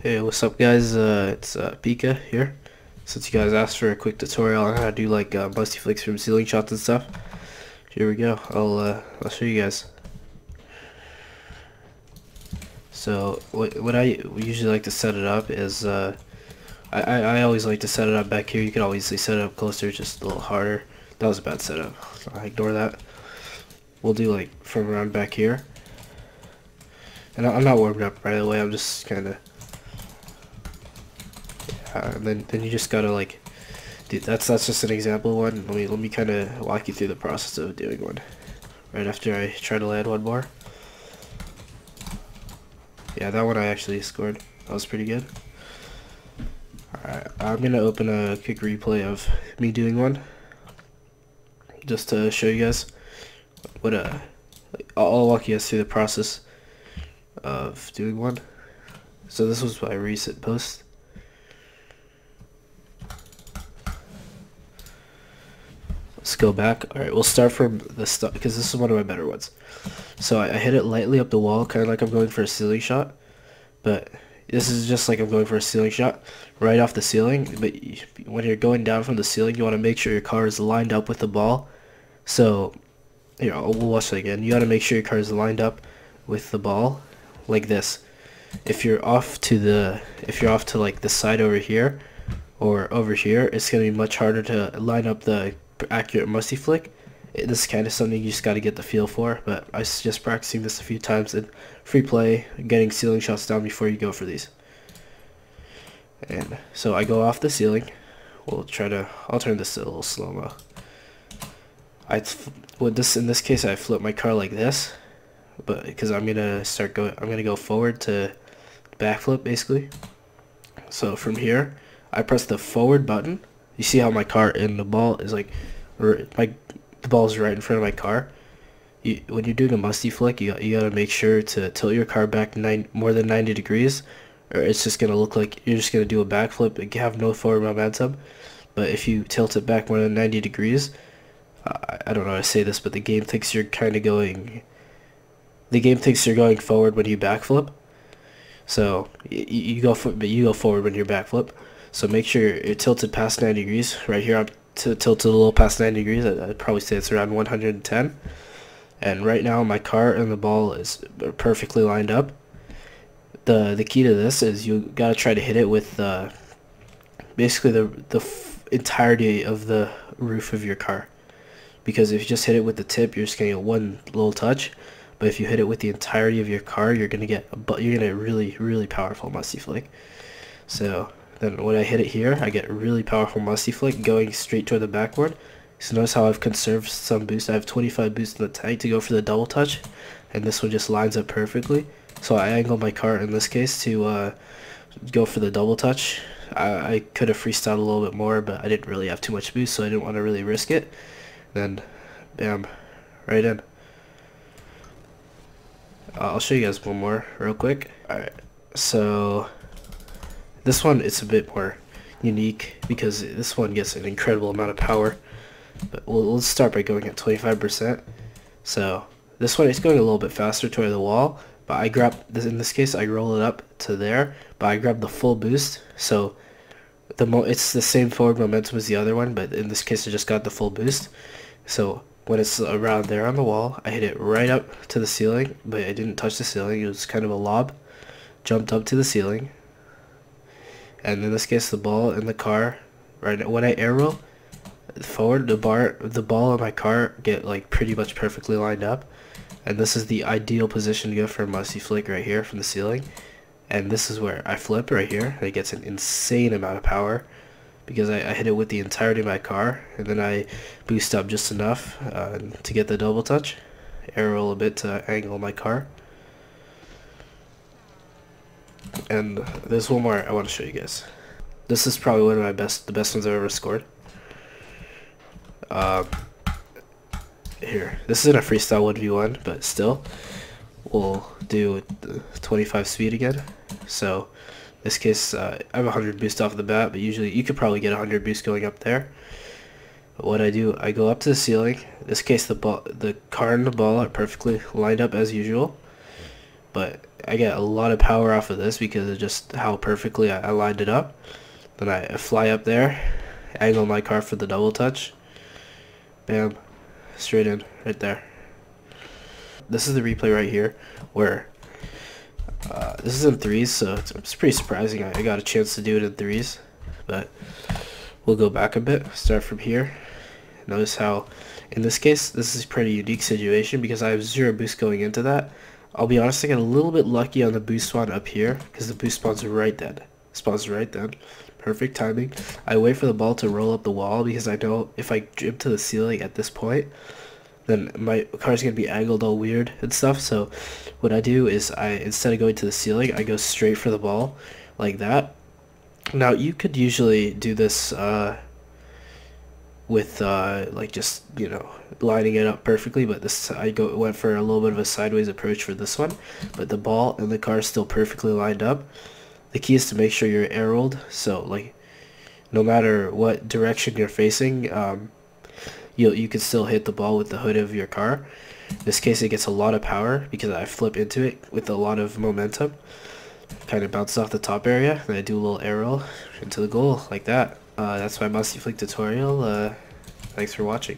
Hey, what's up guys? It's Pika here. Since you guys asked for a quick tutorial on how to do like Musty Flicks from ceiling shots and stuff, here we go. I'll show you guys. So what I usually like to set it up is I always like to set it up back here. You can obviously set it up closer, just a little harder. That was a bad setup. So I ignore that. We'll do like from around back here. And I'm not warmed up right away. I'm just kind of. And then you just gotta like, dude, that's just an example one. Let me kind of walk you through the process of doing one. Right after I try to land one more. Yeah, that one I actually scored. That was pretty good. Alright, I'm gonna open a quick replay of me doing one, just to show you guys what I'll walk you guys through the process of doing one. So this was my recent post. Let's go back. Alright, we'll start from the start because this is one of my better ones. So I hit it lightly up the wall, kind of like I'm going for a ceiling shot. But this is just like I'm going for a ceiling shot right off the ceiling. But when you're going down from the ceiling, you want to make sure your car is lined up with the ball. So, here, we'll watch that again. You got to make sure your car is lined up with the ball like this. If you're off to like the side over here or over here, it's going to be much harder to line up the accurate Musty Flick. This is kind of something you just got to get the feel for, but I suggest practicing this a few times in free play, getting ceiling shots down before you go for these. And so I go off the ceiling. I'll turn this to a little slow-mo. In this case I flip my car like this, but because I'm gonna go forward to backflip basically. So from here I press the forward button. You see how my car and the ball is like, the ball is right in front of my car. When you're doing a Musty Flick, you gotta make sure to tilt your car back more than 90 degrees, or it's just gonna look like you're just gonna do a backflip and have no forward momentum. But if you tilt it back more than 90 degrees, I don't know how to say this, but the game thinks you're going forward when you backflip. So you go forward when you backflip. So make sure you're tilted past 90 degrees. Right here I'm tilted a little past 90 degrees. I'd probably say it's around 110. And right now my car and the ball is perfectly lined up. The key to this is you gotta try to hit it with basically the entirety of the roof of your car. Because if you just hit it with the tip, you're just gonna get one little touch. But if you hit it with the entirety of your car, you're gonna get a really powerful Musty Flick. So then when I hit it here, I get a really powerful Musty Flick going straight toward the backboard. So notice how I've conserved some boost. I have 25 boost in the tank to go for the double touch, and this one just lines up perfectly. So I angle my car in this case to go for the double touch. I could have freestyled a little bit more, but I didn't really have too much boost, so I didn't want to really risk it. Then, bam, right in. I'll show you guys one more real quick. Alright, so this one, it's a bit more unique because this one gets an incredible amount of power. But let's start by going at 25%. So this one is going a little bit faster toward the wall, but I grab this. In this case, I roll it up to there, but I grab the full boost. So it's the same forward momentum as the other one, but in this case, I just got the full boost. So when it's around there on the wall, I hit it right up to the ceiling, but I didn't touch the ceiling. It was kind of a lob. Jumped up to the ceiling. And in this case, the ball in the car, right when I air roll forward, the ball in my car get like pretty much perfectly lined up. And this is the ideal position to go for a Musty Flick right here from the ceiling. And this is where I flip right here, and it gets an insane amount of power because I hit it with the entirety of my car, and then I boost up just enough to get the double touch, air roll a bit to angle my car. And there's one more I want to show you guys. This is probably one of the best ones I've ever scored. Here, this isn't a freestyle 1v1, but still, we'll do 25 speed again. So, in this case, I have 100 boost off the bat, but usually you could probably get 100 boost going up there. But what I do, I go up to the ceiling. In this case, the car and the ball are perfectly lined up as usual. But I get a lot of power off of this because of just how perfectly I lined it up. Then I fly up there, angle my car for the double touch. Bam, straight in, right there. This is the replay right here, where this is in threes, so it's pretty surprising I got a chance to do it in threes. But we'll go back a bit, start from here. Notice how, in this case, this is a pretty unique situation because I have 0 boost going into that. I'll be honest, I got a little bit lucky on the boost spawn up here because the boost spawns right then. Perfect timing. I wait for the ball to roll up the wall because I know if I jump to the ceiling at this point, then my car's gonna be angled all weird and stuff. So what I do is instead of going to the ceiling, I go straight for the ball like that. Now you could usually do this with like just, you know, lining it up perfectly, but this went for a little bit of a sideways approach for this one, but the ball and the car is still perfectly lined up. The key is to make sure you're air rolled, so like no matter what direction you're facing, you can still hit the ball with the hood of your car. In this case, it gets a lot of power because I flip into it with a lot of momentum. Kind of bounces off the top area, and I do a little air roll into the goal like that. That's my Musty Flick tutorial. Thanks for watching.